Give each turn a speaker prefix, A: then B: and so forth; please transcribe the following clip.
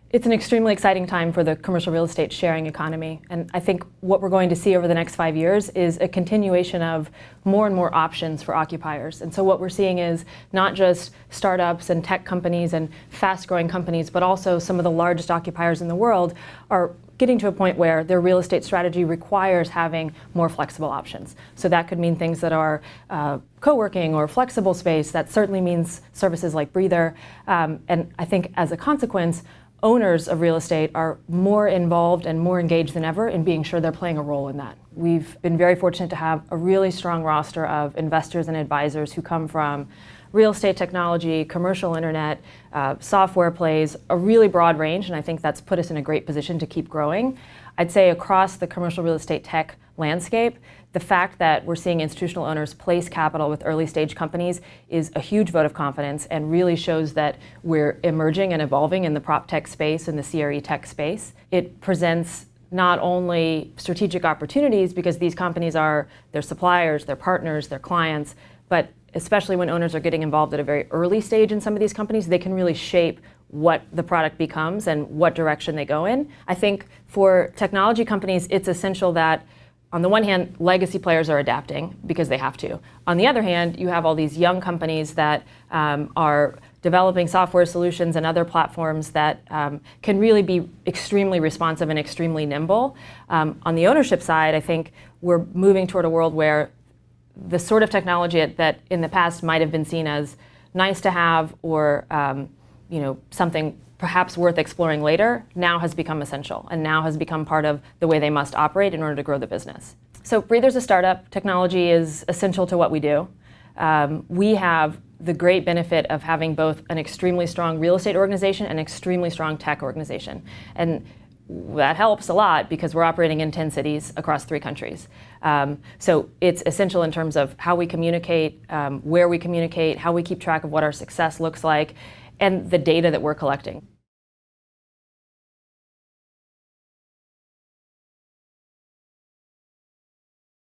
A: It's an extremely exciting time for the commercial real estate sharing economy. And I think what we're going to see over the next 5 years is a continuation of more and more options for occupiers. And so what we're seeing is not just startups and tech companies and fast-growing companies, but also some of the largest occupiers in the world are getting to a point where their real estate strategy requires having more flexible options. So that could mean things that are co-working or flexible space. That certainly means services like Breather. And I think as a consequence, owners of real estate are more involved and more engaged than ever in being sure they're playing a role in that. We've been very fortunate to have a really strong roster of investors and advisors who come from real estate technology, commercial internet, software plays, a really broad range, and I think that's put us in a great position to keep growing. I'd say across the commercial real estate tech landscape, the fact that we're seeing institutional owners place capital with early stage companies is a huge vote of confidence and really shows that we're emerging and evolving in the PropTech space and the CRE tech space. It presents not only strategic opportunities because these companies are their suppliers, their partners, their clients, but especially when owners are getting involved at a very early stage in some of these companies, they can really shape what the product becomes and what direction they go in. I think for technology companies, it's essential that on the one hand, legacy players are adapting because they have to. On the other hand, you have all these young companies that are developing software solutions and other platforms that can really be extremely responsive and extremely nimble. On the ownership side, I think we're moving toward a world where the sort of technology that in the past might have been seen as nice to have or something perhaps worth exploring later, now has become essential and now has become part of the way they must operate in order to grow the business. So Breather's a startup. Technology is essential to what we do. We have the great benefit of having both an extremely strong real estate organization and an extremely strong tech organization. And that helps a lot because we're operating in 10 cities across 3 countries. So it's essential in terms of how we communicate, where we communicate, how we keep track of what our success looks like, and the data that we're collecting.